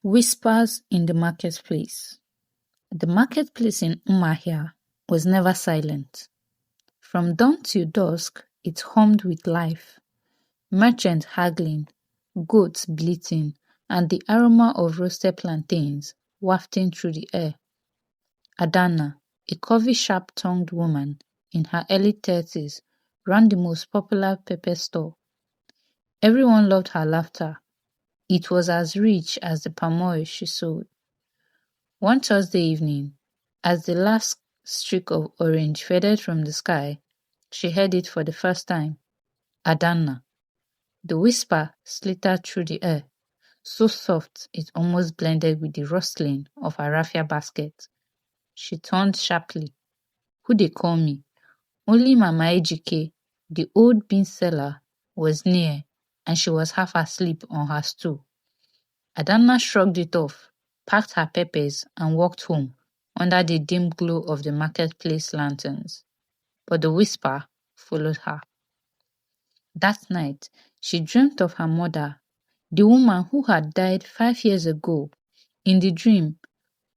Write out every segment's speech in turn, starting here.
Whispers in the marketplace. The marketplace in Umuahia was never silent. From dawn till dusk, it hummed with life. Merchants haggling, goats bleating, and the aroma of roasted plantains wafting through the air. Adana, a curvy, sharp-tongued woman in her early 30s, ran the most popular pepper store. Everyone loved her laughter. It was as rich as the palm oil she sold. One Thursday evening, as the last streak of orange faded from the sky, she heard it for the first time. Adana. The whisper slithered through the air, so soft it almost blended with the rustling of her raffia basket. She turned sharply. Who they call me? Only Mama Ejike, the old bean seller, was near, and she was half asleep on her stool. Adana shrugged it off, packed her peppers, and walked home under the dim glow of the marketplace lanterns. But the whisper followed her. That night, she dreamt of her mother, the woman who had died 5 years ago. In the dream,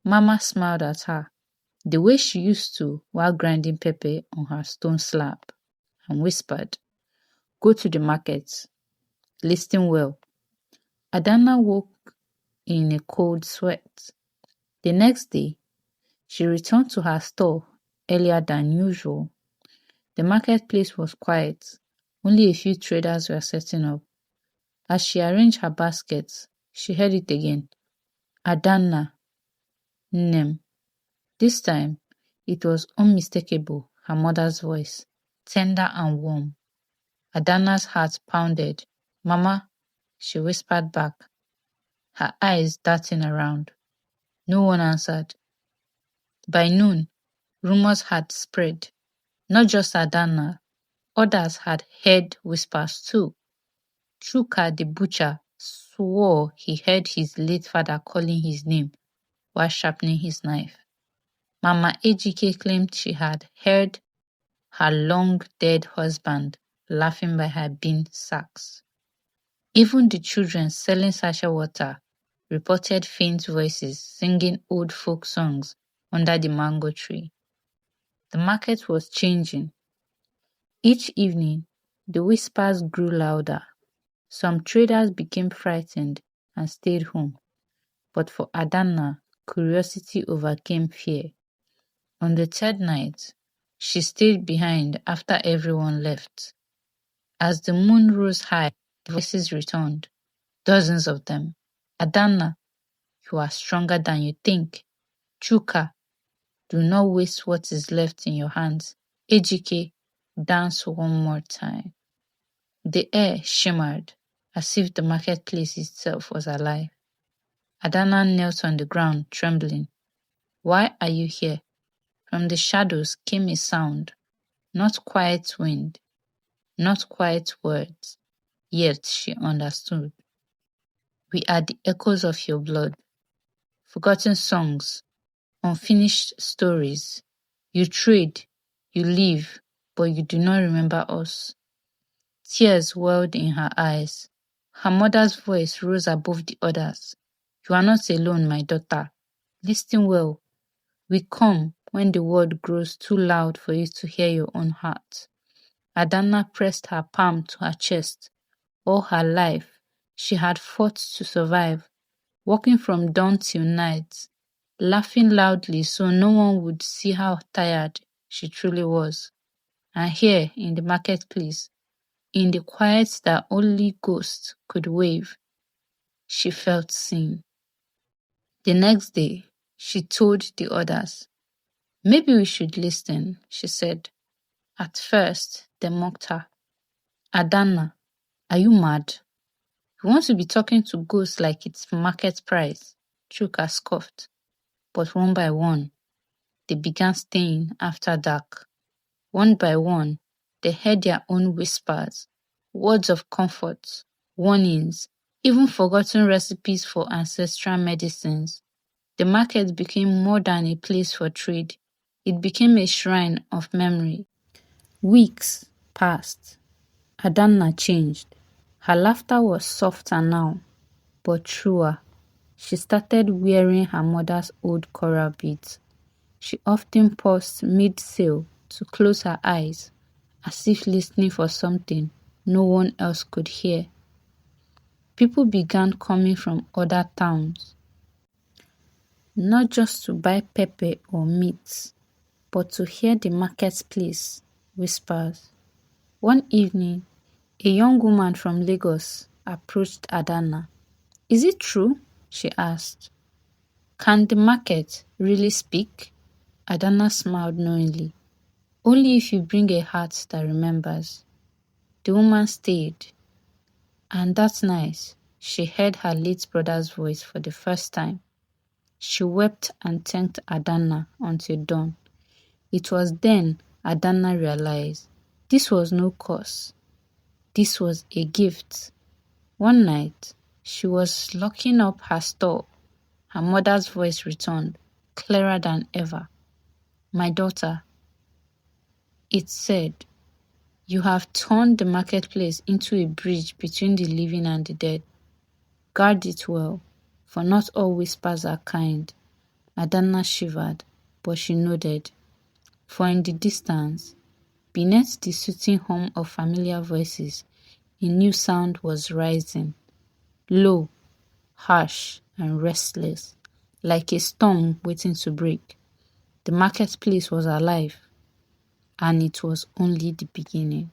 Mama smiled at her, the way she used to while grinding pepper on her stone slab, and whispered, "Go to the market. Listen well." Adana woke in a cold sweat. The next day, she returned to her store earlier than usual. The marketplace was quiet. Only a few traders were setting up. As she arranged her baskets, she heard it again. Adana. Nem. This time, it was unmistakable, her mother's voice, tender and warm. Adana's heart pounded. "Mama," she whispered back, her eyes darting around. No one answered. By noon, rumors had spread. Not just Adana, others had heard whispers too. Chuka the butcher swore he heard his late father calling his name while sharpening his knife. Mama Ejike claimed she had heard her long-dead husband laughing by her bean sacks. Even the children selling sachet water reported faint voices singing old folk songs under the mango tree. The market was changing. Each evening, the whispers grew louder. Some traders became frightened and stayed home. But for Adana, curiosity overcame fear. On the third night, she stayed behind after everyone left. As the moon rose high, the voices returned, dozens of them. Adana, you are stronger than you think. Chuka, do not waste what is left in your hands. Ejike, dance one more time. The air shimmered, as if the marketplace itself was alive. Adana knelt on the ground, trembling. Why are you here? From the shadows came a sound, not quiet wind, not quiet words, yet she understood. We are the echoes of your blood, forgotten songs, unfinished stories. You trade, you live, but you do not remember us. Tears welled in her eyes. Her mother's voice rose above the others. You are not alone, my daughter. Listen well. We come when the world grows too loud for you to hear your own heart. Adana pressed her palm to her chest. All her life, she had fought to survive, working from dawn till night, laughing loudly so no one would see how tired she truly was. And here in the marketplace, in the quiet that only ghosts could wave, she felt seen. The next day, she told the others, maybe we should listen, she said. At first, they mocked her. Adana, are you mad? You want to be talking to ghosts like it's market price? Chuka scoffed. But one by one, they began staying after dark. One by one, they heard their own whispers, words of comfort, warnings, even forgotten recipes for ancestral medicines. The market became more than a place for trade. It became a shrine of memory. Weeks passed. Adana changed. Her laughter was softer now, but truer. She started wearing her mother's old coral beads. She often paused mid-sail to close her eyes, as if listening for something no one else could hear. People began coming from other towns, not just to buy pepper or meat, but to hear the marketplace whispers. One evening, a young woman from Lagos approached Adana. "Is it true?" she asked. "Can the market really speak?" Adana smiled knowingly. "Only if you bring a heart that remembers." The woman stayed, and that night she heard her late brother's voice for the first time. She wept and thanked Adana until dawn. It was then Adana realized this was no curse. This was a gift. One night, she was locking up her store. Her mother's voice returned, clearer than ever. "My daughter," it said, "you have turned the marketplace into a bridge between the living and the dead. Guard it well, for not all whispers are kind." Adana shivered, but she nodded. For in the distance, beneath the soothing hum of familiar voices, a new sound was rising, low, harsh, and restless, like a storm waiting to break. The marketplace was alive, and it was only the beginning.